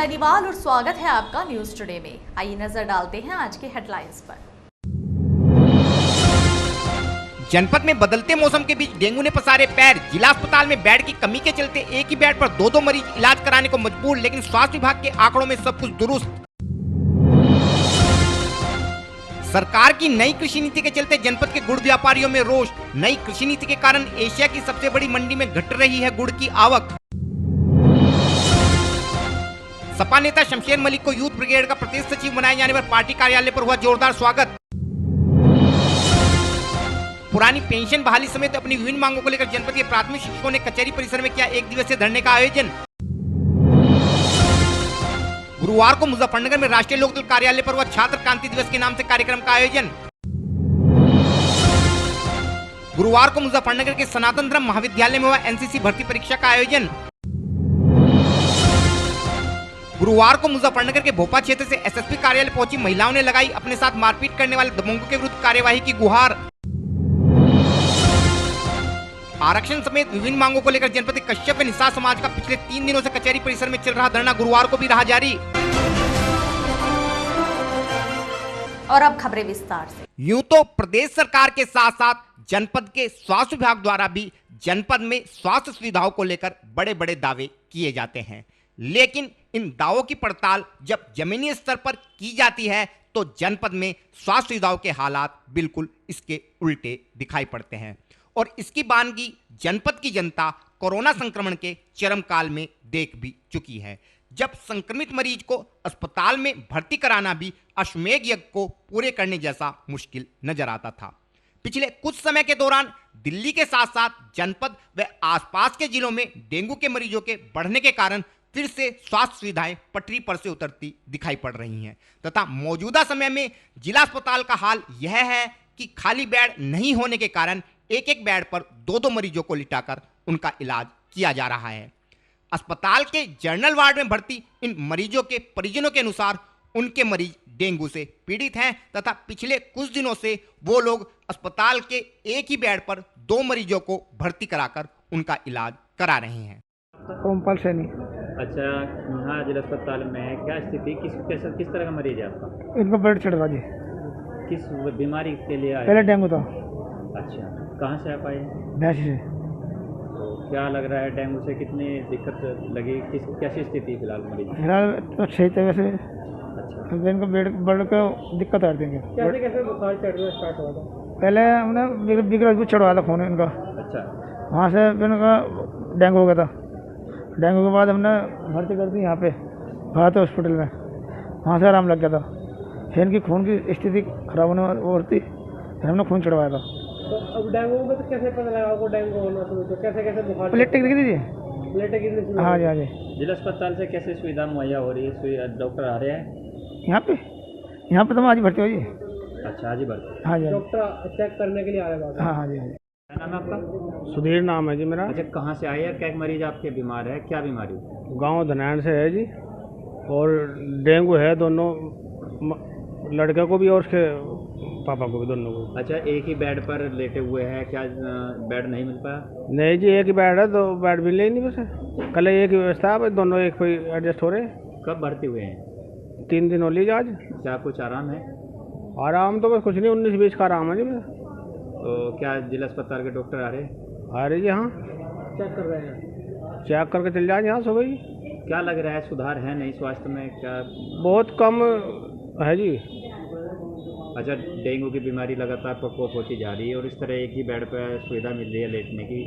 बेनीवाल और स्वागत है आपका न्यूज टुडे में। आइए नजर डालते हैं आज के हेडलाइंस पर। जनपद में बदलते मौसम के बीच डेंगू ने पसारे पैर। जिला अस्पताल में बेड की कमी के चलते एक ही बेड पर दो मरीज इलाज कराने को मजबूर, लेकिन स्वास्थ्य विभाग के आंकड़ों में सब कुछ दुरुस्त। सरकार की नई कृषि नीति के चलते जनपद के गुड़ व्यापारियों में रोष। नई कृषि नीति के कारण एशिया की सबसे बड़ी मंडी में घट रही है गुड़ की आवक। सपा नेता शमशेर मलिक को यूथ ब्रिगेड का प्रदेश सचिव बनाए जाने पर पार्टी कार्यालय पर हुआ जोरदार स्वागत। पुरानी पेंशन बहाली समेत अपनी विभिन्न मांगों को लेकर जनपद के प्राथमिक शिक्षकों ने कचहरी परिसर में किया एक दिवसीय धरने का आयोजन। गुरुवार को मुजफ्फरनगर में राष्ट्रीय लोकदल कार्यालय पर हुआ छात्र क्रांति दिवस के नाम से कार्यक्रम का आयोजन। गुरुवार को मुजफ्फरनगर के सनातन धर्म महाविद्यालय में हुआ एनसीसी भर्ती परीक्षा का आयोजन। गुरुवार को मुजफ्फरनगर के भोपा क्षेत्र से एसएसपी कार्यालय पहुंची महिलाओं ने लगाई अपने साथ मारपीट करने वाले दबंगों के विरुद्ध कार्यवाही की गुहार। आरक्षण समेत विभिन्न मांगों को लेकर जनपद के कश्यप व निषाद समाज का पिछले 3 दिनों से कचहरी परिसर में चल रहा धरना गुरुवार को भी रहा जारी। और अब खबरें विस्तार से। यूं तो प्रदेश सरकार के साथ साथ जनपद के स्वास्थ्य विभाग द्वारा भी जनपद में स्वास्थ्य सुविधाओं को लेकर बड़े बड़े दावे किए जाते हैं, लेकिन इन दावों की पड़ताल जब जमीनी स्तर पर की जाती है तो जनपद में स्वास्थ्य सुविधाओं के हालात बिल्कुल इसके उल्टे दिखाई पड़ते हैं। और इसकी बानगी जनपद की जनता कोरोना संक्रमण के चरम काल में देख भी चुकी है, जब संक्रमित मरीज को अस्पताल में भर्ती कराना भी अश्वमेध यज्ञ को पूरे करने जैसा मुश्किल नजर आता था। पिछले कुछ समय के दौरान दिल्ली के साथ साथ जनपद व आसपास के जिलों में डेंगू के मरीजों के बढ़ने के कारण फिर से स्वास्थ्य सुविधाएं पटरी पर से उतरती दिखाई पड़ रही हैं तथा मौजूदा समय में जिला अस्पताल का हाल यह है कि खाली बेड नहीं होने के कारण एक बेड पर दो मरीजों को लिटाकर उनका इलाज किया जा रहा है। अस्पताल के जनरल वार्ड में भर्ती इन मरीजों के परिजनों के अनुसार उनके मरीज डेंगू से पीड़ित हैं तथा पिछले कुछ दिनों से वो लोग अस्पताल के एक ही बेड पर 2 मरीजों को भर्ती कराकर उनका इलाज करा रहे हैं। ओमपाल सैनी। अच्छा, यहाँ जिला अस्पताल में क्या स्थिति, किस तरह का मरीज है आपका? इनको ब्लड चढ़वा दी। किस बीमारी के लिए आए? पहले डेंगू था। अच्छा, कहाँ से आप आए? भैंसी से। तो क्या लग रहा है, डेंगू से कितनी दिक्कत लगी, कैसी स्थिति फिलहाल मरीज? फिलहाल तो सही तरह से। अच्छा, इनको ब्लड को दिक्कत आ देंगे। कैसे बुखार चढ़ना स्टार्ट हुआ था? पहले हमने बिगड़ चढ़वाया था खून इनका। अच्छा, वहाँ से फिर इनका डेंगू हो गया था। डेंगू के बाद हमने भर्ती कर दी यहाँ पे भारत हॉस्पिटल में, वहाँ से आराम लग गया था। फिर इनकी खून की स्थिति खराब होने वाली थी, फिर हमने खून चढ़वाया था। तो अब डेंगू में तो कैसे पता लगा आपको डेंगू होना शुरू, तो कैसे बुखार? प्लेट टिक दीजिए। प्लेट गिरने शुरू? हाँ जी, हाँ जी। जिला अस्पताल से कैसे सुविधा मुहैया हो रही है? डॉक्टर आ रहे हैं यहाँ पे तो हम आज ही भर्ती हो जी। अच्छा, आज ही भर्ती? हाँ जी। डॉक्टर चेक करने के लिए आ रहे हैं? हाँ जी, हाँ जी। क्या नाम है आपका? सुधीर नाम है जी मेरा। अच्छा, कहाँ से आए हैं? क्या मरीज आपके बीमार है? क्या बीमारी? गांव धनायन से है जी, और डेंगू है दोनों लड़के को भी और उसके पापा को भी, दोनों को। अच्छा, एक ही बेड पर लेटे हुए हैं, क्या बेड नहीं मिल पाया? नहीं जी, एक ही बेड है, 2 बेड मिले ही नहीं वैसे। कल एक ही व्यवस्था है, दोनों एक कोई एडजस्ट हो रहे हैं। कब भर्ती हुए हैं? 3 दिन हो लीजिए आज। क्या कुछ आराम है? आराम तो बस कुछ नहीं, 19-20 का आराम है जी मेरा। तो क्या जिला अस्पताल के डॉक्टर आ रहे हैं? आ रही जी, हाँ चेक कर रहे हैं। चेक करके चल जाए यहाँ सुबह ही। क्या लग रहा है, सुधार है नहीं स्वास्थ्य में? क्या बहुत कम है जी। अच्छा, डेंगू की बीमारी लगातार प्रकोप होती जा रही है और इस तरह एक ही बेड पर सुविधा मिल रही है लेटने की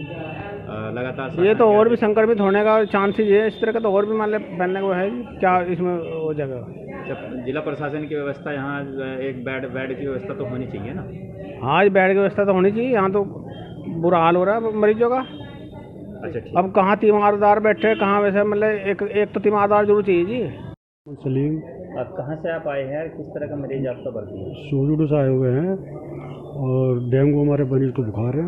लगातार। ये तो और भी संक्रमित होने का चांसेस है, इस तरह का तो और भी मान ले बनने को है जी। क्या इसमें हो जाएगा? जब जिला प्रशासन की व्यवस्था, यहाँ एक बेड की व्यवस्था तो होनी चाहिए ना? हाँ, बेड की व्यवस्था तो होनी चाहिए। यहाँ तो बुरा हाल हो रहा है मरीजों का। अच्छा, ठीक। अब कहाँ तीमारदार बैठे, कहाँ वैसे मतलब एक तो तीमारदार जरूर चाहिए जी। सलीम। अब कहाँ से आप आए हैं? किस तरह का मरीज आपका भर्ती है? सूरजगढ़ से आए हुए हैं और डेंगू हमारे मरीज को बुखार है।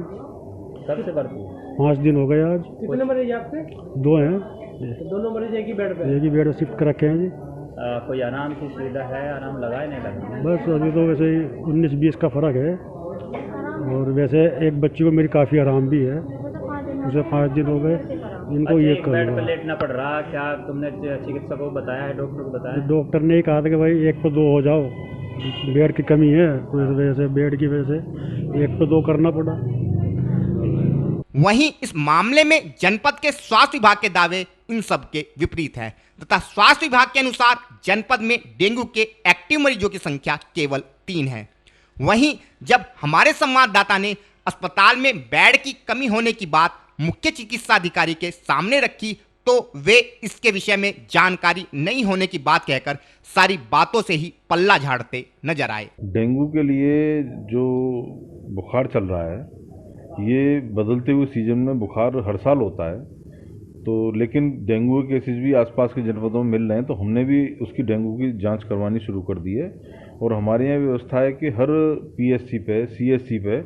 कब से भर्ती है? 5 दिन हो गए आज। कितने मरीज आपके? 2 हैं। तो दोनों मरीज एक ही बेड पे? एक ही बेड शिफ्ट कर रखे हैं जी। कोई आराम की सुविधा है? आराम लगा है नहीं लगा? बस अभी तो वैसे ही 19-20 का फ़र्क है, और वैसे एक बच्ची को मेरी काफ़ी आराम भी है, उसे 5 दिन हो गए। इनको अच्छा, ये एक बेड पर करना। लेटना पड़ रहा, क्या तुमने चिकित्सक को बताया है, डॉक्टर को बताया? डॉक्टर ने कहा था कि भाई 1 पे 2 हो जाओ, बेड की कमी है तो इस वजह से बेड की वजह से 1 पे 2 करना पड़ा। वहीं इस मामले में जनपद के स्वास्थ्य विभाग के दावे इन सब के विपरीत हैं तथा स्वास्थ्य विभाग के अनुसार जनपद में डेंगू के एक्टिव मरीजों की संख्या केवल 3 है। वहीं जब हमारे संवाददाता ने अस्पताल में बेड की कमी होने की बात मुख्य चिकित्सा अधिकारी के सामने रखी तो वे इसके विषय में जानकारी नहीं होने की बात कहकर सारी बातों से ही पल्ला झाड़ते नजर आए। डेंगू के लिए जो बुखार चल रहा है, ये बदलते हुए सीजन में बुखार हर साल होता है, तो लेकिन डेंगू के केसेस भी आसपास के जनपदों में मिल रहे हैं, तो हमने भी उसकी डेंगू की जांच करवानी शुरू कर दी है। और हमारे यहाँ व्यवस्था है कि हर पीएचसी पे, सीएचसी पे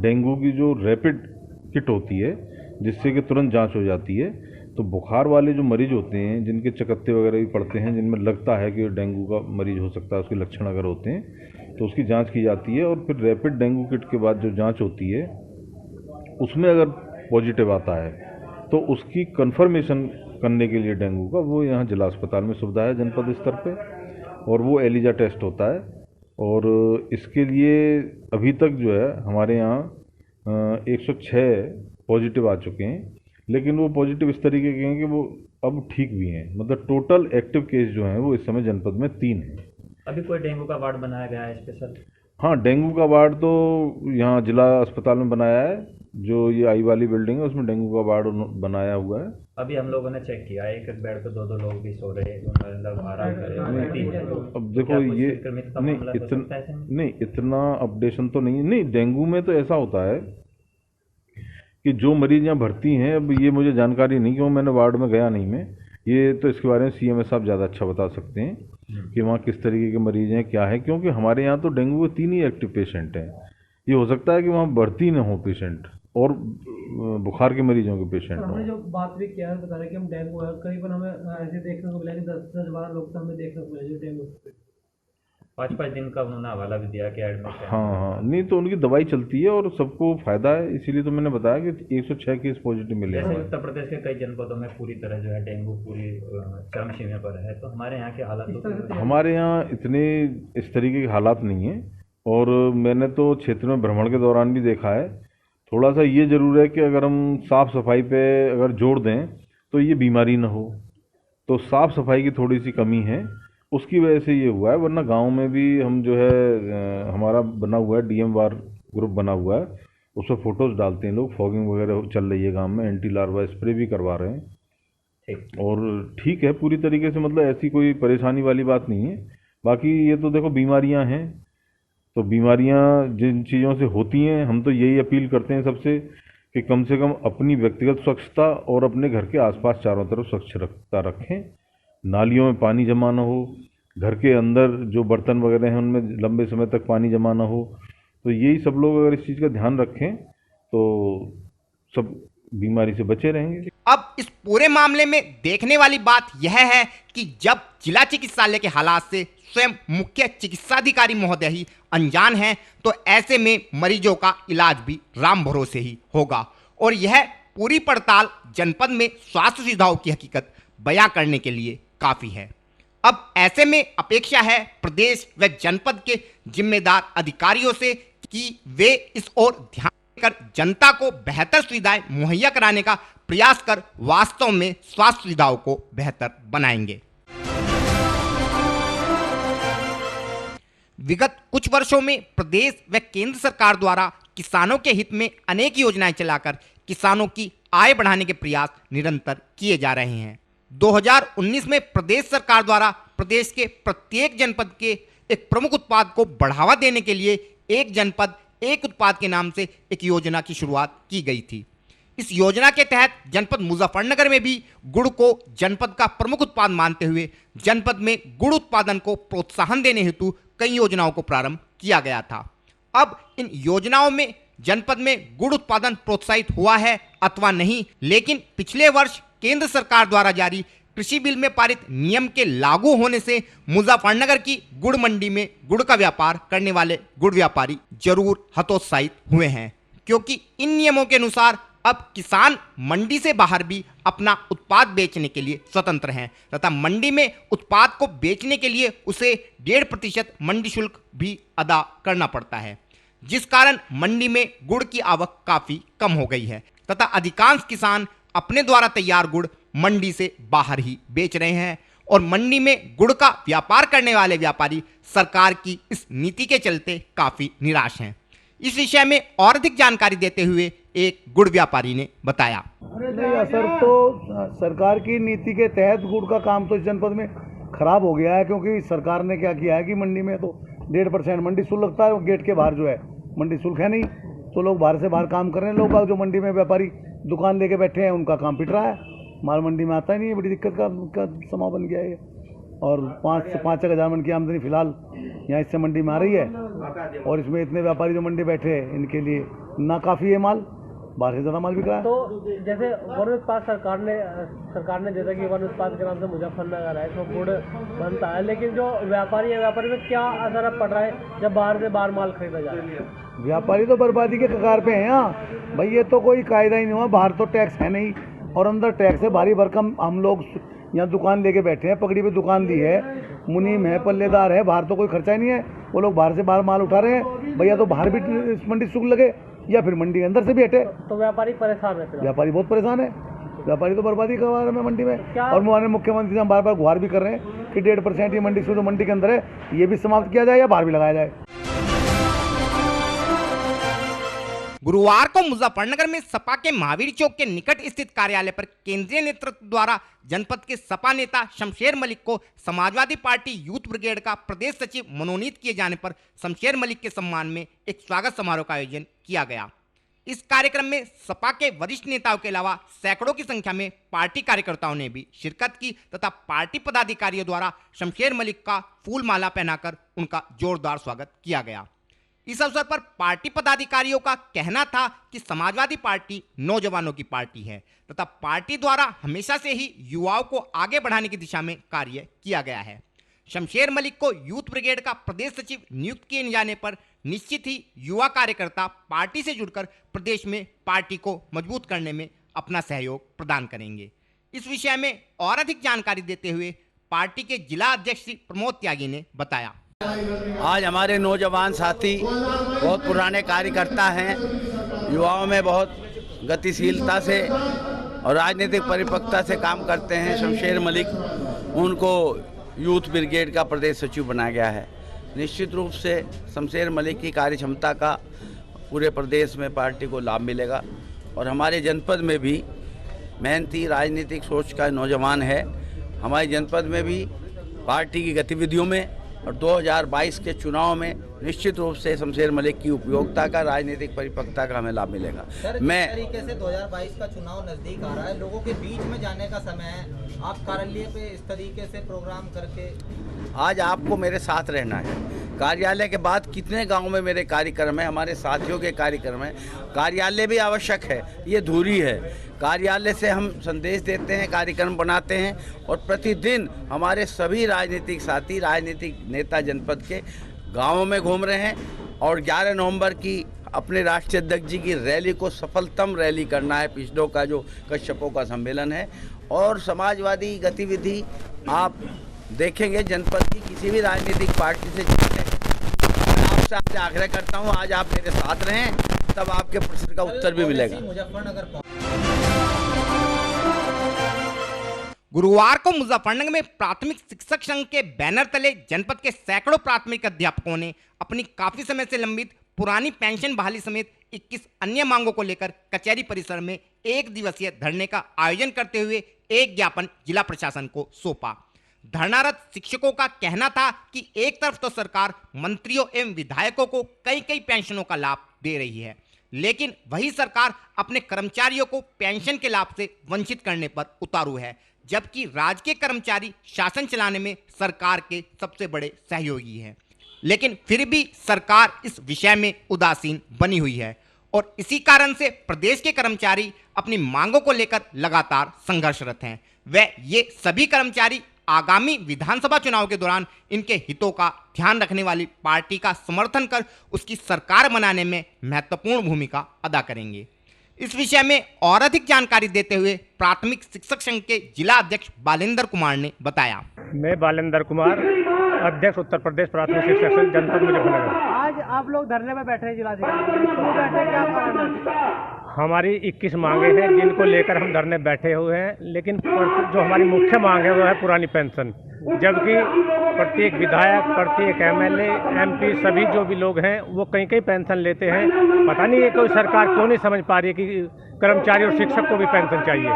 डेंगू की जो रैपिड किट होती है, जिससे कि तुरंत जांच हो जाती है। तो बुखार वाले जो मरीज होते हैं, जिनके चकत्ते वगैरह भी पड़ते हैं, जिनमें लगता है कि डेंगू का मरीज हो सकता है, उसके लक्षण अगर होते हैं, तो उसकी जाँच की जाती है। और फिर रैपिड डेंगू किट के बाद जो जाँच होती है, उसमें अगर पॉजिटिव आता है तो उसकी कंफर्मेशन करने के लिए डेंगू का, वो यहाँ जिला अस्पताल में सुविधा है जनपद स्तर पे, और वो एलिजा टेस्ट होता है। और इसके लिए अभी तक जो है हमारे यहाँ 106 पॉजिटिव आ चुके हैं, लेकिन वो पॉजिटिव इस तरीके के हैं कि वो अब ठीक भी हैं। मतलब टोटल एक्टिव केस जो हैं वो इस समय जनपद में 3 हैं। अभी कोई डेंगू का वार्ड बनाया गया है स्पेशल? हाँ, डेंगू का वार्ड तो यहाँ जिला अस्पताल में बनाया है, जो ये आई वाली बिल्डिंग है उसमें डेंगू का वार्ड बनाया हुआ है। अभी हम लोगों ने चेक किया, एक एक बेड पे 2-2 लोग भी सो रहे हैं, मतलब आराम कर रहे हैं। अब देखो ये नहीं इतना अपडेशन तो नहीं है। नहीं, डेंगू में तो ऐसा होता है कि जो मरीज यहाँ भर्ती हैं, अब ये मुझे जानकारी नहीं, क्यों मैंने वार्ड में गया नहीं मैं, ये तो इसके बारे में सीएमएस साहब ज़्यादा अच्छा बता सकते हैं कि वहाँ किस तरीके के मरीज हैं, क्या है। क्योंकि हमारे यहाँ तो डेंगू के 3 ही एक्टिव पेशेंट हैं। ये हो सकता है कि वहाँ भर्ती न हो पेशेंट और बुखार के मरीजों के पेशेंट हमने हों। जो बात भी किया है, बता रहे कि हम डेंगू है, करीबन हमें ऐसे देखने को मिला कि 10-12 लोग तो हमें देखने को मिले जो डेंगू पे। 5-5 दिन का उन्होंने हवाला भी दिया कि एडमिट है। हाँ, नहीं तो उनकी दवाई चलती है और सबको फायदा है, इसीलिए तो मैंने बताया कि 106 केस पॉजिटिव मिले जैसे हैं। उत्तर प्रदेश के कई जनपदों में पूरी तरह जो है डेंगू पूरी चरम सीमा पर है, तो हमारे यहाँ के हालात हमारे यहाँ इतने इस तरीके के हालात नहीं हैं। और मैंने तो क्षेत्र में भ्रमण के दौरान भी देखा है, थोड़ा सा ये ज़रूर है कि अगर हम साफ़ सफाई पे अगर जोर दें तो ये बीमारी ना हो, तो साफ़ सफाई की थोड़ी सी कमी है, उसकी वजह से ये हुआ है। वरना गांव में भी हम जो है हमारा बना हुआ है डीएम वार ग्रुप बना हुआ है, उस पर फोटोज़ डालते हैं लोग, फॉगिंग वगैरह चल रही है गांव में, एंटी लार्वा स्प्रे भी करवा रहे हैं। और ठीक है पूरी तरीके से, मतलब ऐसी कोई परेशानी वाली बात नहीं है। बाकी ये तो देखो बीमारियां हैं, तो बीमारियां जिन चीज़ों से होती हैं, हम तो यही अपील करते हैं सबसे कि कम से कम अपनी व्यक्तिगत स्वच्छता और अपने घर के आसपास चारों तरफ स्वच्छता रखें। नालियों में पानी जमा ना हो, घर के अंदर जो बर्तन वगैरह हैं उनमें लंबे समय तक पानी जमा ना हो। तो यही सब लोग अगर इस चीज़ का ध्यान रखें तो सब बीमारी से बचे रहेंगे। अब इस पूरे मामले में देखने वाली बात यह है कि जब जिला चिकित्सालय के हालात से स्वयं मुख्य चिकित्साधिकारी महोदय ही अनजान हैं, तो ऐसे में मरीजों का इलाज भी राम भरोसे ही होगा। और यह पूरी पड़ताल जनपद में स्वास्थ्य सुविधाओं की हकीकत बयां करने के लिए काफी है। अब ऐसे में अपेक्षा है प्रदेश व जनपद के जिम्मेदार अधिकारियों से कि वे इस ओर ध्यान कर जनता को बेहतर सुविधाएं मुहैया कराने का प्रयास कर वास्तव में स्वास्थ्य सुविधाओं को बेहतर बनाएंगे। विगत कुछ वर्षों में प्रदेश व केंद्र सरकार द्वारा किसानों के हित में अनेक योजनाएं चलाकर किसानों की आय बढ़ाने के प्रयास निरंतर किए जा रहे हैं। 2019 में प्रदेश सरकार द्वारा प्रदेश के प्रत्येक जनपद के एक प्रमुख उत्पाद को बढ़ावा देने के लिए एक जनपद एक उत्पाद के नाम से एक योजना की शुरुआत की गई थी। इस योजना के तहत जनपद मुजफ्फरनगर में भी गुड़ को जनपद का प्रमुख उत्पाद मानते हुए जनपद में गुड़ उत्पादन को प्रोत्साहन देने हेतु कई योजनाओं को प्रारंभ किया गया था। अब इन योजनाओं में जनपद में गुड़ उत्पादन प्रोत्साहित हुआ है अथवा नहीं, लेकिन पिछले वर्ष केंद्र सरकार द्वारा जारी कृषि बिल में पारित नियम के लागू होने से मुजफ्फरनगर की गुड़ मंडी में गुड़ का व्यापार करने वाले गुड़ व्यापारी जरूर हतोत्साहित हुए हैं, क्योंकि इन नियमों के अनुसार अब किसान मंडी से बाहर भी अपना उत्पाद बेचने के लिए स्वतंत्र हैं तथा मंडी में उत्पाद को बेचने के लिए उसे 1.5% मंडी शुल्क भी अदा करना पड़ता है, जिस कारण मंडी में गुड़ की आवक काफी कम हो गई है तथा अधिकांश किसान अपने द्वारा तैयार गुड़ मंडी से बाहर ही बेच रहे हैं और मंडी में गुड़ का व्यापार करने वाले व्यापारी सरकार की इस नीति के चलते काफी निराश हैं। इस विषय में और अधिक जानकारी देते हुए एक गुड़ व्यापारी ने बताया। नहीं, असर तो सरकार की नीति के तहत गुड़ का काम तो इस जनपद में खराब हो गया है, क्योंकि सरकार ने क्या किया है कि मंडी में तो 1.5% मंडी शुल्क लगता है और गेट के बाहर जो है मंडी शुल्क है नहीं, तो लोग बाहर से बाहर काम कर रहे हैं। लोग जो मंडी में व्यापारी दुकान लेके बैठे हैं उनका काम पिट रहा है, माल मंडी में आता ही नहीं है। बड़ी दिक्कत का समा बन गया है और 5 से 5 हज़ार मन की आमदनी फिलहाल यहाँ इससे मंडी में आ रही है और इसमें इतने व्यापारी जो मंडी बैठे हैं इनके लिए ना काफ़ी है माल, बाहर से ज़्यादा माल बिक रहा है। तो जैसे वन उत्पाद सरकार ने जैसा कि वन उत्पाद के नाम से मुजफ्फरनगर है तो गुड़ बनता है, लेकिन जो व्यापारी है व्यापारी में क्या असर अब पड़ रहा है जब बाहर से बाहर माल खरीदा जा रहा है? व्यापारी तो बर्बादी के कगार पे हैं यहाँ भाई, ये तो कोई कायदा ही नहीं हुआ, बाहर तो टैक्स है नहीं और अंदर टैक्स है भारी भरकम। हम लोग यहाँ दुकान लेके बैठे हैं, पगड़ी पे दुकान दी है, मुनीम है, पल्लेदार है, बाहर तो कोई खर्चा ही नहीं है। वो लोग बाहर से बाहर माल उठा रहे हैं भैया, तो बाहर भी मंडी शुल्क लगे या फिर मंडी के अंदर से भी हटे। तो व्यापारी परेशान है, व्यापारी बहुत परेशान है, व्यापारी तो बर्बादी करवा रहे हैं मंडी में। और हमारे मुख्यमंत्री से हम बार बार गुहार भी कर रहे हैं कि 1.5% ये मंडी शुल्क जो मंडी के अंदर है ये भी समाप्त किया जाए या बाहर भी लगाया जाए। गुरुवार को मुजफ्फरनगर में सपा के महावीर चौक के निकट स्थित कार्यालय पर केंद्रीय नेतृत्व द्वारा जनपद के सपा नेता शमशेर मलिक को समाजवादी पार्टी यूथ ब्रिगेड का प्रदेश सचिव मनोनीत किए जाने पर शमशेर मलिक के सम्मान में एक स्वागत समारोह का आयोजन किया गया। इस कार्यक्रम में सपा के वरिष्ठ नेताओं के अलावा सैकड़ों की संख्या में पार्टी कार्यकर्ताओं ने भी शिरकत की तथा पार्टी पदाधिकारियों द्वारा शमशेर मलिक का फूल माला पहनाकर उनका जोरदार स्वागत किया गया। इस अवसर पर पार्टी पदाधिकारियों का कहना था कि समाजवादी पार्टी नौजवानों की पार्टी है तथा पार्टी द्वारा हमेशा से ही युवाओं को आगे बढ़ाने की दिशा में कार्य किया गया है। शमशेर मलिक को यूथ ब्रिगेड का प्रदेश सचिव नियुक्त किए जाने पर निश्चित ही युवा कार्यकर्ता पार्टी से जुड़कर प्रदेश में पार्टी को मजबूत करने में अपना सहयोग प्रदान करेंगे। इस विषय में और अधिक जानकारी देते हुए पार्टी के जिला अध्यक्ष श्री प्रमोद त्यागी ने बताया। आज हमारे नौजवान साथी बहुत पुराने कार्यकर्ता हैं, युवाओं में बहुत गतिशीलता से और राजनीतिक परिपक्वता से काम करते हैं। शमशेर मलिक, उनको यूथ ब्रिगेड का प्रदेश सचिव बनाया गया है। निश्चित रूप से शमशेर मलिक की कार्यक्षमता का पूरे प्रदेश में पार्टी को लाभ मिलेगा और हमारे जनपद में भी मेहनती राजनीतिक सोच का नौजवान है। हमारे जनपद में भी पार्टी की गतिविधियों में और 2022 के चुनाव में निश्चित रूप से शमशेर मलिक की उपयोगिता का राजनीतिक परिपक्वता का हमें लाभ मिलेगा। मैं तरीके से 2022 का चुनाव नजदीक आ रहा है, लोगों के बीच में जाने का समय है, आप कार्यालय पे इस तरीके से प्रोग्राम करके आज आपको मेरे साथ रहना है। कार्यालय के बाद कितने गांव में मेरे कार्यक्रम है, हमारे साथियों के कार्यक्रम है। कार्यालय भी आवश्यक है, ये धुरी है। कार्यालय से हम संदेश देते हैं, कार्यक्रम बनाते हैं और प्रतिदिन हमारे सभी राजनीतिक साथी, राजनीतिक नेता जनपद के गांवों में घूम रहे हैं और 11 नवंबर की अपने राष्ट्रीय अध्यक्ष जी की रैली को सफलतम रैली करना है। पिछड़ों का जो कश्यपों का सम्मेलन है और समाजवादी गतिविधि आप देखेंगे जनपद की किसी भी राजनीतिक पार्टी से जुड़े। मैं आपसे आज आग्रह करता हूं, आज आप मेरे साथ रहें, तब आपके प्रश्न का उत्तर भी मिलेगा। गुरुवार को मुजफ्फरनगर में प्राथमिक शिक्षक संघ के बैनर तले जनपद के सैकड़ों प्राथमिक अध्यापकों ने अपनी काफी समय से लंबित पुरानी पेंशन बहाली समेत 21 अन्य मांगों को लेकर कचहरी परिसर में 1 दिवसीय धरने का आयोजन करते हुए एक ज्ञापन जिला प्रशासन को सौंपा। धरनारत शिक्षकों का कहना था कि एक तरफ तो सरकार मंत्रियों एवं विधायकों को कई पेंशनों का लाभ दे रही है, लेकिन वही सरकार अपने कर्मचारियों को पेंशन के लाभ से वंचित करने पर उतारू है, जबकि राज्य के कर्मचारी शासन चलाने में सरकार के सबसे बड़े सहयोगी हैं। लेकिन फिर भी सरकार इस विषय में उदासीन बनी हुई है और इसी कारण से प्रदेश के कर्मचारी अपनी मांगों को लेकर लगातार संघर्षरत हैं। वह ये सभी कर्मचारी आगामी विधानसभा चुनाव के दौरान इनके हितों का ध्यान रखने वाली पार्टी का समर्थन कर उसकी सरकार बनाने में महत्वपूर्ण भूमिका अदा करेंगे। इस विषय में और अधिक जानकारी देते हुए प्राथमिक शिक्षक संघ के जिला अध्यक्ष बालेंद्र कुमार ने बताया। मैं बालेंद्र कुमार, अध्यक्ष उत्तर प्रदेश प्राथमिक शिक्षक संघ जनपद मुजफ्फरनगर। आज आप लोग धरने में बैठे हैं जिलाधिकारी, क्या कारण है? हमारी 21 मांगे हैं जिनको लेकर हम धरने बैठे हुए हैं, लेकिन जो हमारी मुख्य मांग है वो है पुरानी पेंशन, जबकि प्रत्येक विधायक, प्रत्येक एमएलए, एमपी सभी जो भी लोग हैं वो कहीं पेंशन लेते हैं। पता नहीं है कोई सरकार क्यों नहीं समझ पा रही है कि कर्मचारी और शिक्षक को भी पेंशन चाहिए।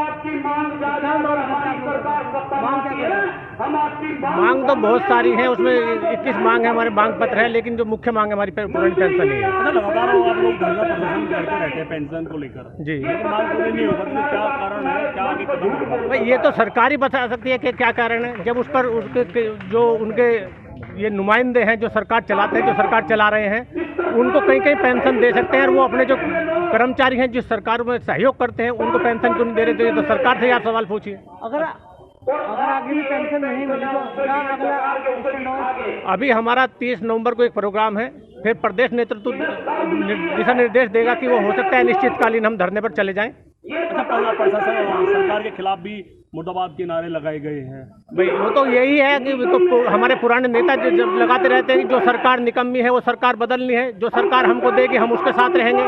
मांग तो बहुत सारी है, उसमें 21 मांग है, हमारे मांग पत्र है, लेकिन जो मुख्य मांग है हमारी पुरानी पेंशन ही है। लगातार आप लोग धरना प्रदर्शन करते रहते हैं पेंशन को लेकर जी, लेकिन मांग पूरी नहीं होगा, तो क्या कारण है, क्या आगे कदम होगा? भाई ये तो सरकार ही बता सकती है कि क्या कारण है। जब उस पर उसके जो उनके ये नुमाइंदे हैं जो सरकार चलाते हैं, जो सरकार चला रहे हैं, उनको कहीं पेंशन दे सकते हैं, और वो अपने जो कर्मचारी हैं जिस सरकार में सहयोग करते हैं उनको पेंशन क्यों नहीं दे रहे? तो सरकार से आप सवाल पूछिए। अगर आगे भी पेंशन नहीं मिली तो क्या अगला? अभी हमारा 30 नवंबर को एक प्रोग्राम है, फिर प्रदेश नेतृत्व दिशा निर्देश देगा कि वो हो सकता है निश्चितकालीन हम धरने पर चले जाएं। अच्छा, प्रशासन सरकार के खिलाफ भी मुर्दाबाद के नारे लगाए गए हैं। भाई वो तो यही है कि तो हमारे पुराने नेता जब लगाते रहते हैं कि जो सरकार निकम्मी है वो सरकार बदलनी है, जो सरकार हमको देगी हम उसके साथ रहेंगे।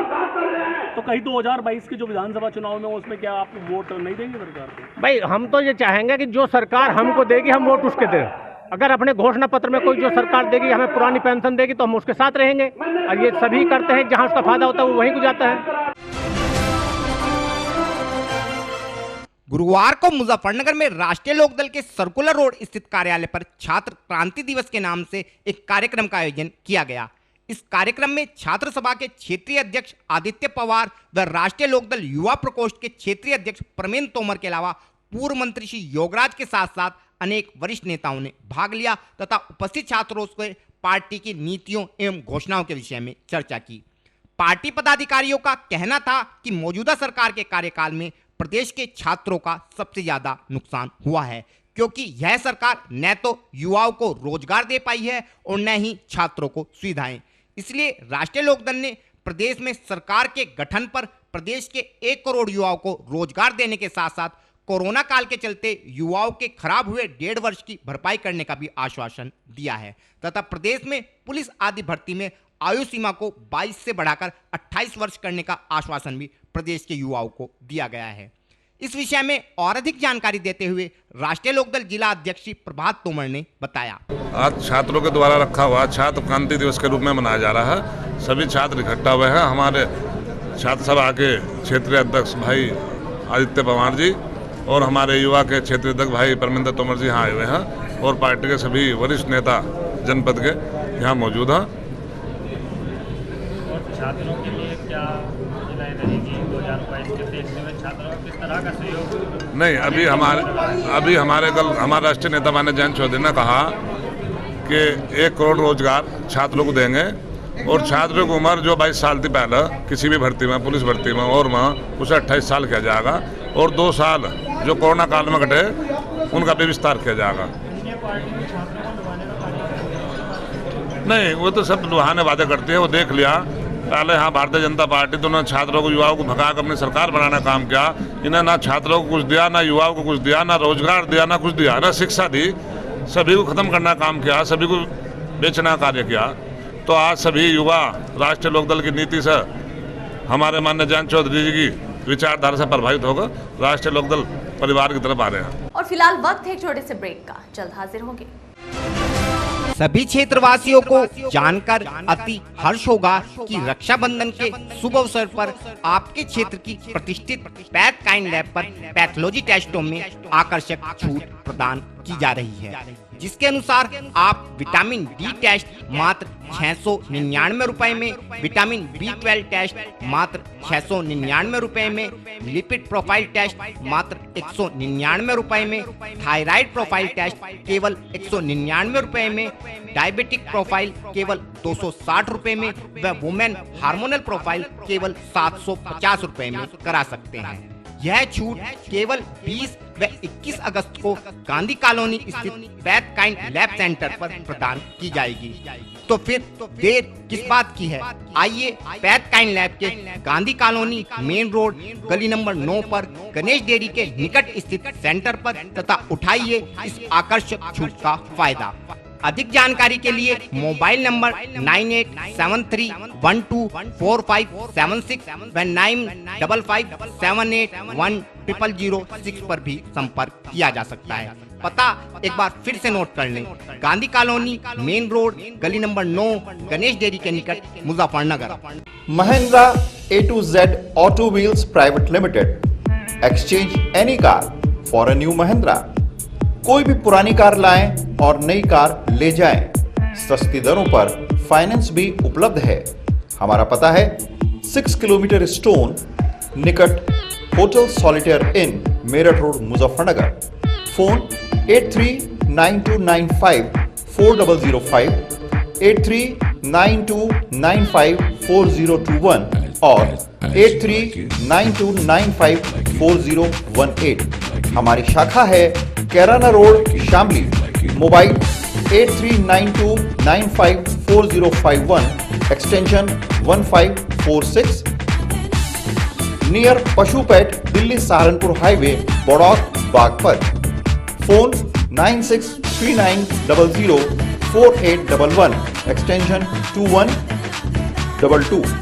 तो कहीं 2022 के जो विधानसभा चुनाव में उसमें क्या आप वोट नहीं देंगे सरकार को? भाई हम तो ये चाहेंगे कि जो सरकार हमको देगी हम वोट उसके दें। अगर अपने घोषणा पत्र में कोई जो सरकार देगी हमें पुरानी पेंशन देगी तो हम उसके साथ रहेंगे, और ये सभी करते हैं, जहाँ उसका फायदा होता है वो वहीं को जाता है। गुरुवार को मुजफ्फरनगर में राष्ट्रीय लोकदल के सर्कुलर रोड स्थित कार्यालय पर छात्र क्रांति दिवस के नाम से एक कार्यक्रम का आयोजन किया गया। इस कार्यक्रम में छात्र सभा के क्षेत्रीय अध्यक्ष आदित्य पवार व राष्ट्रीय लोकदल युवा प्रकोष्ठ के क्षेत्रीय अध्यक्ष प्रमेंद्र तोमर के अलावा पूर्व मंत्री श्री योगराज के साथ साथ अनेक वरिष्ठ नेताओं ने भाग लिया तथा उपस्थित छात्रों से पार्टी की नीतियों एवं घोषणाओं के विषय में चर्चा की। पार्टी पदाधिकारियों का कहना था कि मौजूदा सरकार के कार्यकाल में प्रदेश के छात्रों का सबसे ज्यादा नुकसान हुआ है, क्योंकि यह सरकार न तो युवाओं को रोजगार दे पाई है और न ही छात्रों को सुविधाएं। इसलिए राष्ट्रीय लोकदल ने प्रदेश में सरकार के गठन पर प्रदेश के 1 करोड़ युवाओं को रोजगार देने के साथ साथ कोरोना काल के चलते युवाओं के खराब हुए 1.5 वर्ष की भरपाई करने का भी आश्वासन दिया है तथा प्रदेश में पुलिस आदि भर्ती में आयु सीमा को 22 से बढ़ाकर 28 वर्ष करने का आश्वासन भी प्रदेश के युवाओं को दिया गया है। इस विषय में और अधिक जानकारी देते हुए राष्ट्रीय लोकदल जिला अध्यक्ष प्रभात तोमर ने बताया। आज छात्रों के द्वारा रखा हुआ छात्र क्रांति दिवस के रूप में मनाया जा रहा है। सभी छात्र इकट्ठा हुए हैं। हमारे छात्र सभा के क्षेत्रीय अध्यक्ष भाई आदित्य पवार जी और हमारे युवा के क्षेत्रीय अध्यक्ष भाई परमेंद्र तोमर जी यहाँ आए हुए हैं और पार्टी के सभी वरिष्ठ नेता जनपद के यहाँ मौजूद हैं। छात्रों के लिए क्या योजनाएं रहेगी 2022 के देखने में छात्रों को किस तरह का सहयोग? नहीं, अभी हमारे कल हमारे राष्ट्रीय नेता मान्य जयंत चौधरी ने कहा कि 1 करोड़ रोजगार छात्रों को देंगे और छात्रों की उम्र जो 22 साल थी पहले किसी भी भर्ती में, पुलिस भर्ती में और में, उसे 28 साल किया जाएगा और 2 साल जो कोरोना काल में घटे उनका भी विस्तार किया जाएगा। नहीं, वो तो सब लुहाने बातें करती है, वो देख लिया। पहले यहाँ भारतीय जनता पार्टी तो उन्होंने छात्रों को, युवाओं को भगा कर अपनी सरकार बनाने का काम किया। इन्हें ना छात्रों को कुछ दिया, ना युवाओं को कुछ दिया, ना रोजगार दिया, ना कुछ दिया, ना शिक्षा दी। सभी को खत्म करना काम किया, सभी को बेचना कार्य किया। तो आज सभी युवा राष्ट्रीय लोकदल की नीति से, हमारे माननीय जयंत चौधरी जी की विचारधारा से प्रभावित होकर राष्ट्रीय लोकदल परिवार की तरफ आ रहे हैं। और फिलहाल वक्त है एक छोटे से ब्रेक का, जल्द हाजिर होंगे। सभी क्षेत्रवासियों को जानकर अति हर्ष होगा कि रक्षाबंधन के शुभ अवसर पर आपके क्षेत्र की प्रतिष्ठित पैथ काइंड लैब पर पैथोलॉजी टेस्टों में आकर्षक छूट प्रदान की जा रही है, जिसके अनुसार आप विटामिन डी टेस्ट मात्र 699 रुपए में, विटामिन B12 टेस्ट मात्र 699 रुपए में, लिपिड प्रोफाइल टेस्ट मात्र 199 रुपए में, थायराइड प्रोफाइल टेस्ट केवल 199 रुपए में, डायबिटिक प्रोफाइल केवल 260 रुपए में व वुमेन हार्मोनल प्रोफाइल केवल 750 रुपए में करा सकते हैं। यह छूट केवल 20 व 21 अगस्त को गांधी कॉलोनी स्थित पैथ काइंड लैब सेंटर पर प्रदान की जाएगी। तो फिर देर किस बात की है, आइए पैथ काइंड लैब के गांधी कॉलोनी मेन रोड गली नंबर 9 पर गणेश डेयरी के निकट स्थित सेंटर पर तथा उठाइए इस आकर्षक छूट का फायदा। अधिक जानकारी के लिए मोबाइल नंबर 9873124576 व 9557810006 पर भी संपर्क किया जा सकता है। पता एक बार फिर से नोट कर लें, गांधी कॉलोनी मेन रोड गली नंबर 9 गणेश डेयरी के निकट Muzaffarnagar. Mahindra A to Z Auto Wheels Private Limited। Exchange any car for a new Mahindra। कोई भी पुरानी कार लाएं और नई कार ले जाएं। सस्ती दरों पर फाइनेंस भी उपलब्ध है। हमारा पता है 6 किलोमीटर स्टोन निकट hotel Solitaire Inn Meerut road Muzaffarnagar. Phone 8392954005 8392954021 और 8392954018। हमारी शाखा है Kairana road Shamli. Mobile 8392954051 extension 1546 near पशुपेट Delhi Saharanpur highway Baraut Baghpat. Phone 9639004811 extension 2122।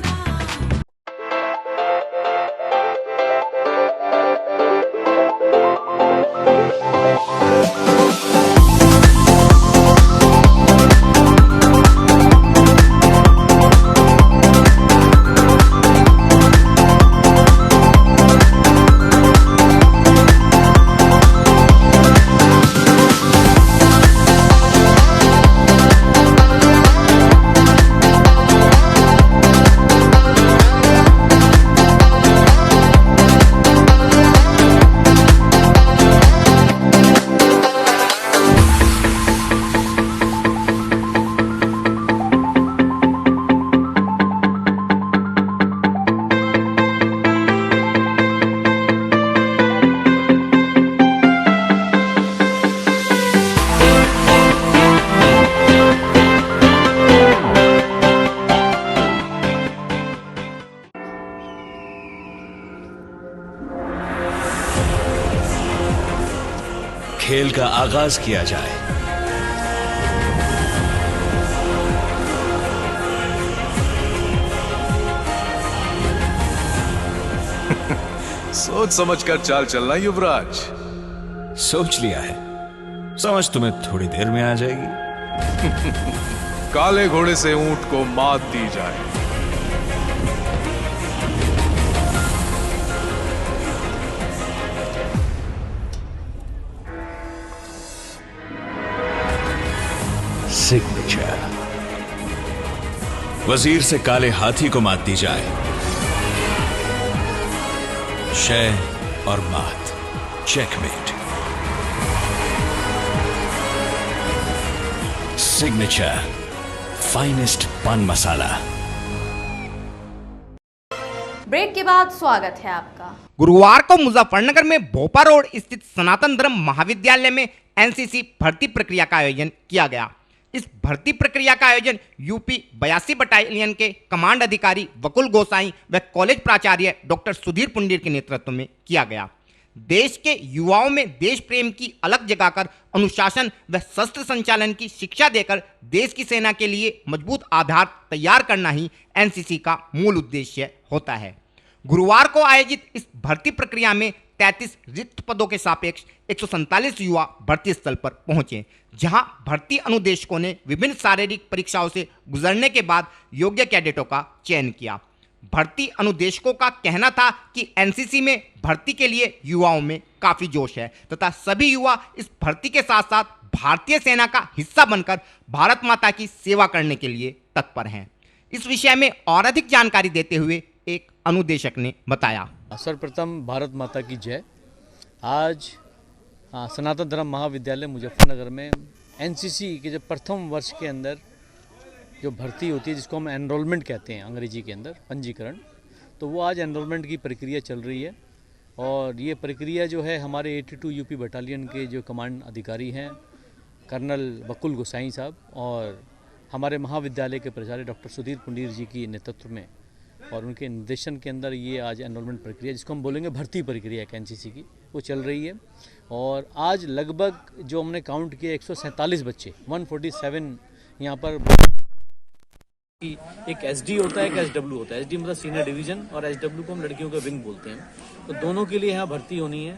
खेल का आगाज किया जाए। सोच समझकर चाल चलना युवराज। सोच लिया है, समझ तुम्हें थोड़ी देर में आ जाएगी। काले घोड़े से ऊंट को मात दी जाए। सिग्नेचर। वजीर से काले हाथी को मात दी जाए। शय और मात, चेकमेट। सिग्नेचर फाइनेस्ट पान मसाला। ब्रेक के बाद स्वागत है आपका। गुरुवार को मुजफ्फरनगर में भोपा रोड स्थित सनातन धर्म महाविद्यालय में एनसीसी भर्ती प्रक्रिया का आयोजन किया गया। इस भर्ती प्रक्रिया का आयोजन यूपी 82 बटालियन के कमांड अधिकारी वकुल गोसाई व कॉलेज प्राचार्य डॉक्टर सुधीर पुंडीर के नेतृत्व में किया गया। देश के युवाओं में देश प्रेम की अलग जगाकर अनुशासन व शस्त्र संचालन की शिक्षा देकर देश की सेना के लिए मजबूत आधार तैयार करना ही एनसीसी का मूल उद्देश्य होता है। गुरुवार को आयोजित इस भर्ती प्रक्रिया में 33 रिक्त पदों के सापेक्ष 147 युवा भर्ती स्थल पर पहुंचे, जहां भर्ती अनुदेशकों ने विभिन्न शारीरिक परीक्षाओं से गुजरने के बाद योग्य कैडेटों का चयन किया। भर्ती अनुदेशकों का कहना था कि एनसीसी में भर्ती के लिए युवाओं में काफी जोश है तथा सभी युवा इस भर्ती के साथ साथ भारतीय सेना का हिस्सा बनकर भारत माता की सेवा करने के लिए तत्पर हैं। इस विषय में और अधिक जानकारी देते हुए एक अनुदेशक ने बताया। सर्वप्रथम भारत माता की जय। आज सनातन धर्म महाविद्यालय मुजफ्फरनगर में एनसीसी के जो प्रथम वर्ष के अंदर जो भर्ती होती है, जिसको हम एनरोलमेंट कहते हैं अंग्रेजी के अंदर, पंजीकरण, तो वो आज एनरोलमेंट की प्रक्रिया चल रही है। और ये प्रक्रिया जो है हमारे 82 यूपी बटालियन के जो कमांड अधिकारी हैं कर्नल बकुल गोसाई साहब और हमारे महाविद्यालय के प्राचार्य डॉक्टर सुधीर पुंडीर जी की नेतृत्व में और उनके निर्देशन के अंदर ये आज एनरोलमेंट प्रक्रिया जिसको हम बोलेंगे भर्ती प्रक्रिया एनसीसी की वो चल रही है। और आज लगभग जो हमने काउंट किया 147 बच्चे 147 यहाँ पर। एक एसडी होता है, एक एसडब्ल्यू होता है। एसडी मतलब सीनियर डिवीजन और एसडब्ल्यू को हम लड़कियों का विंग बोलते हैं। तो दोनों के लिए यहाँ भर्ती होनी है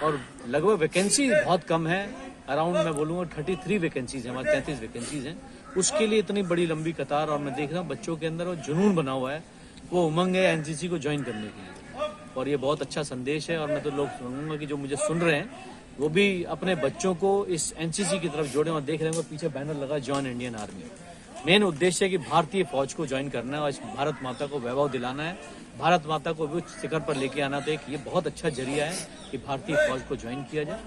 और लगभग वैकेंसी बहुत कम है। अराउंड मैं बोलूँगा 33 वैकेंसीज हैं, हमारे 33 वैकेंसीज हैं। उसके लिए इतनी बड़ी लंबी कतार और मैं देख रहा हूँ बच्चों के अंदर वो जुनून बना हुआ है, वो उमंग है एनसीसी को ज्वाइन करने के लिए और ये बहुत अच्छा संदेश है। और मैं तो लोग सुनूंगा कि जो मुझे सुन रहे हैं वो भी अपने बच्चों को इस एनसीसी की तरफ जोड़ें। और देख रहे होंगे पीछे बैनर लगा जॉइन इंडियन आर्मी। मेन उद्देश्य है कि भारतीय फौज को ज्वाइन करना है और भारत माता को वैभव दिलाना है, भारत माता को भी शिखर पर लेके आना। तो एक ये बहुत अच्छा जरिया है कि भारतीय फौज को ज्वाइन किया जाए।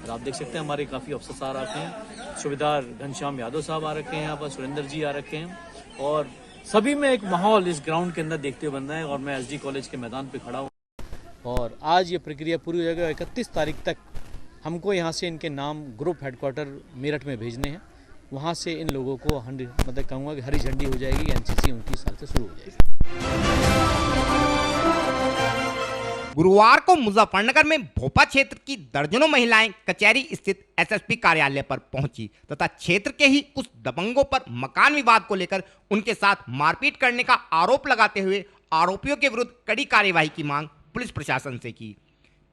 और आप देख सकते हैं हमारे काफ़ी अफसर आ रखे हैं, सूबेदार घनश्याम यादव साहब आ रखे हैं, यहाँ पर सुरेंद्र जी आ रखे हैं और सभी में एक माहौल इस ग्राउंड के अंदर देखते हुए बन रहा है। और मैं एसडी कॉलेज के मैदान पर खड़ा हूँ और आज ये प्रक्रिया पूरी हो जाएगी। 31 तारीख तक हमको यहाँ से इनके नाम ग्रुप हेडक्वार्टर मेरठ में भेजने हैं। वहाँ से इन लोगों को मतलब कहूँगा कि हरी झंडी हो जाएगी। एनसीसी 29 साल से शुरू हो जाएगी। गुरुवार को मुजफ्फरनगर में भोपा क्षेत्र की दर्जनों महिलाएं कचहरी स्थित एसएसपी कार्यालय पर पहुंची तथा क्षेत्र के ही कुछ दबंगों पर मकान विवाद को लेकर उनके साथ मारपीट करने का आरोप लगाते हुए आरोपियों के विरुद्ध कड़ी कार्यवाही की मांग पुलिस प्रशासन से की।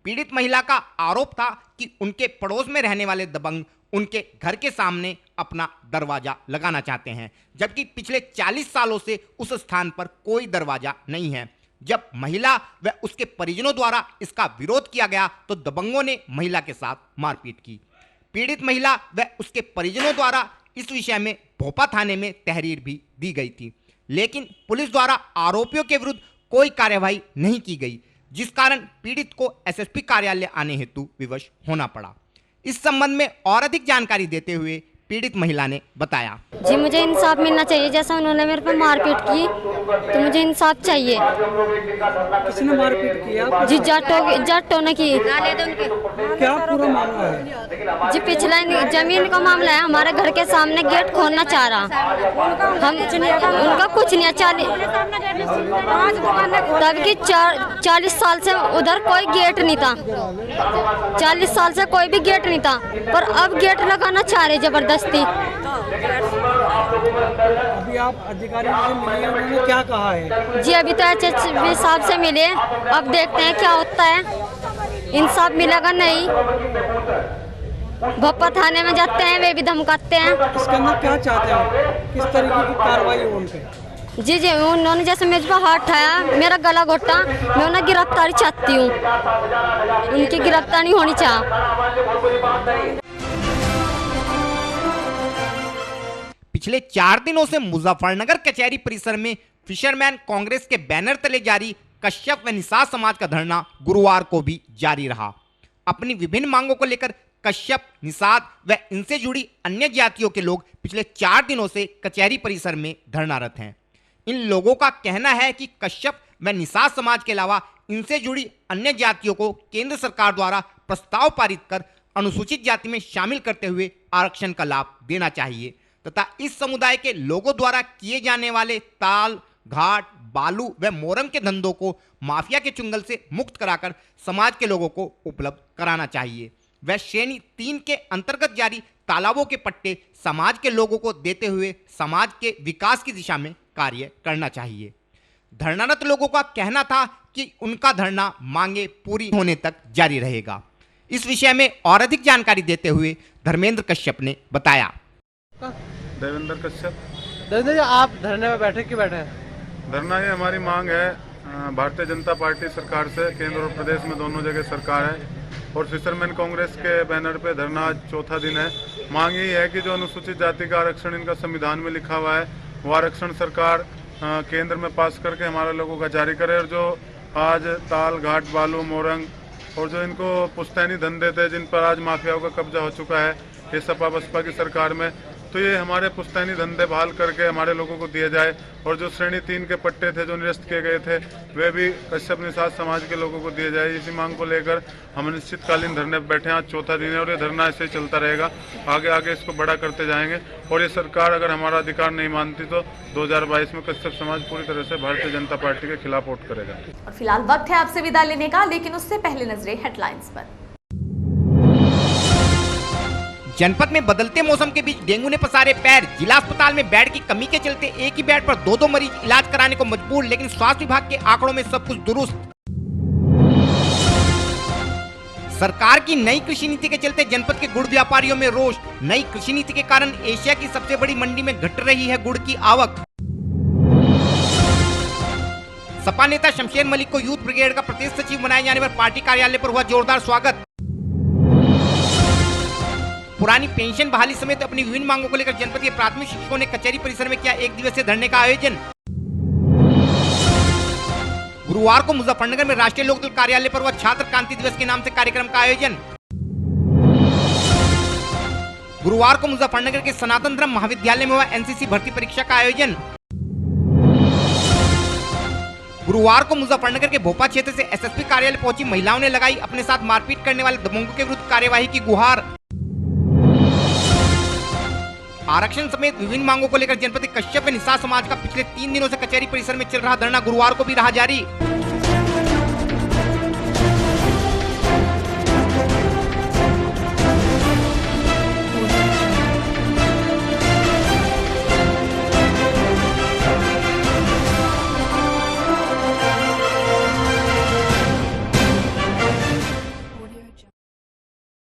पीड़ित महिला का आरोप था कि उनके पड़ोस में रहने वाले दबंग उनके घर के सामने अपना दरवाजा लगाना चाहते हैं, जबकि पिछले 40 सालों से उस स्थान पर कोई दरवाजा नहीं है। जब महिला व उसके परिजनों द्वारा इसका विरोध किया गया तो दबंगों ने महिला के साथ मारपीट की। पीड़ित महिला व उसके परिजनों द्वारा इस विषय में भोपा थाने में तहरीर भी दी गई थी, लेकिन पुलिस द्वारा आरोपियों के विरुद्ध कोई कार्यवाही नहीं की गई, जिस कारण पीड़ित को एसएसपी कार्यालय आने हेतु विवश होना पड़ा। इस संबंध में और अधिक जानकारी देते हुए पीड़ित महिला ने बताया, जी मुझे इंसाफ मिलना चाहिए। जैसा उन्होंने मेरे पर मारपीट की तो मुझे इंसाफ चाहिए। किसने मारपीट किया? जी जट्टों ने की। क्या पूरा मामला है? जी पिछला जमीन का मामला है। हमारे घर के सामने गेट खोलना चाह रहा हम उनका कुछ नहीं। 40 साल से उधर कोई गेट नहीं था। 40 साल से कोई भी गेट नहीं था, पर अब गेट लगाना चाह रहे जबरदस्ती। अभी आप अधिकारी से मिले, उन्होंने क्या कहा है? जी अभी तो एसएसपी साहब से मिले, अब देखते हैं क्या होता है। इंसाफ मिलेगा नहीं। भोपा थाने में जाते हैं, वे भी धमकाते हैं। इसके अंदर क्या चाहते हैं? किस तरीके की कार्रवाई हो उन पे? जी उन्होंने जैसे मेरे पर हाथ उठाया, मेरा गला घोटा, मैं उन्हें गिरफ्तारी चाहती हूँ। उनकी गिरफ्तारी होनी चाहिए। पिछले 4 दिनों से मुजफ्फरनगर कचहरी परिसर में फिशरमैन कांग्रेस के बैनर तले जारी कश्यप व निषाद समाज का धरना गुरुवार को भी जारी रहा। अपनी विभिन्न मांगों को लेकर कश्यप, निषाद व इनसे जुड़ी अन्य जातियों के लोग पिछले 4 दिनों से कचहरी परिसर में धरनारत हैं। इन लोगों का कहना है कि कश्यप व निषाद समाज के अलावा इनसे जुड़ी अन्य जातियों को केंद्र सरकार द्वारा प्रस्ताव पारित कर अनुसूचित जाति में शामिल करते हुए आरक्षण का लाभ देना चाहिए तथा इस समुदाय के लोगों द्वारा किए जाने वाले ताल, घाट, बालू व मोरंग के धंधों को माफिया के चुंगल से मुक्त कराकर समाज के लोगों को उपलब्ध कराना चाहिए। वह श्रेणी 3 के अंतर्गत जारी तालाबों के पट्टे समाज के लोगों को देते हुए समाज के विकास की दिशा में कार्य करना चाहिए। धरनारत लोगों का कहना था कि उनका धरना मांगे पूरी होने तक जारी रहेगा। इस विषय में और अधिक जानकारी देते हुए धर्मेंद्र कश्यप ने बताया। देवेंद्र कश्यप। देवेंद्र जी, आप धरने में बैठे क्यों बैठे हैं? धरना ये हमारी मांग है भारतीय जनता पार्टी सरकार से, केंद्र और प्रदेश में दोनों जगह सरकार है और फिशरमैन कांग्रेस के बैनर पे धरना आज 4था दिन है। मांग यही है कि जो अनुसूचित जाति का आरक्षण इनका संविधान में लिखा हुआ है वो आरक्षण सरकार केंद्र में पास करके हमारे लोगों का जारी करे। और जो आज ताल, घाट, बालू, मोरंग और जो इनको पुश्तैनी धंधे थे जिन पर आज माफियाओं का कब्जा हो चुका है, ये सपा बसपा की सरकार में, तो ये हमारे पुश्तैनी धंधे बहाल करके हमारे लोगों को दिए जाए, और जो श्रेणी 3 के पट्टे थे जो निरस्त किए गए थे वे भी कश्यप निषाद समाज के लोगों को दिए जाए। इसी मांग को लेकर हम अनिश्चितकालीन धरने पर बैठे हैं। आज चौथा दिन है और ये धरना ऐसे ही चलता रहेगा। आगे आगे इसको बड़ा करते जाएंगे, और ये सरकार अगर हमारा अधिकार नहीं मानती तो 2022 में कश्यप समाज पूरी तरह से भारतीय जनता पार्टी के खिलाफ वोट करेगा। और फिलहाल वक्त है आपसे विदा लेने का, लेकिन उससे पहले नजरें हेडलाइंस पर। जनपद में बदलते मौसम के बीच डेंगू ने पसारे पैर। जिला अस्पताल में बेड की कमी के चलते एक ही बेड पर 2-2 मरीज इलाज कराने को मजबूर, लेकिन स्वास्थ्य विभाग के आंकड़ों में सब कुछ दुरुस्त। सरकार की नई कृषि नीति के चलते जनपद के गुड़ व्यापारियों में रोष। नई कृषि नीति के कारण एशिया की सबसे बड़ी मंडी में घट रही है गुड़ की आवक। सपा नेता शमशेर मलिक को यूथ ब्रिगेड का प्रदेश सचिव बनाए जाने पर पार्टी कार्यालय पर हुआ जोरदार स्वागत। पुरानी पेंशन बहाली समेत अपनी विभिन्न मांगों को लेकर जनपद के प्राथमिक शिक्षकों ने कचहरी परिसर में किया 1 दिवसीय धरने का आयोजन। गुरुवार को मुजफ्फरनगर में राष्ट्रीय लोकदल कार्यालय पर हुआ छात्र क्रांति दिवस के नाम से कार्यक्रम का आयोजन। गुरुवार को मुजफ्फरनगर के सनातन धर्म महाविद्यालय में हुआ एनसीसी भर्ती परीक्षा का आयोजन। गुरुवार को मुजफ्फरनगर के भोपा क्षेत्र से एसएसपी कार्यालय पहुंची महिलाओं ने लगाई अपने साथ मारपीट करने वाले दबंगों के विरुद्ध कार्यवाही की गुहार। आरक्षण समेत विभिन्न मांगों को लेकर जनपद कश्यप निषाद समाज का पिछले 3 दिनों से कचहरी परिसर में चल रहा धरना गुरुवार को भी रहा जारी।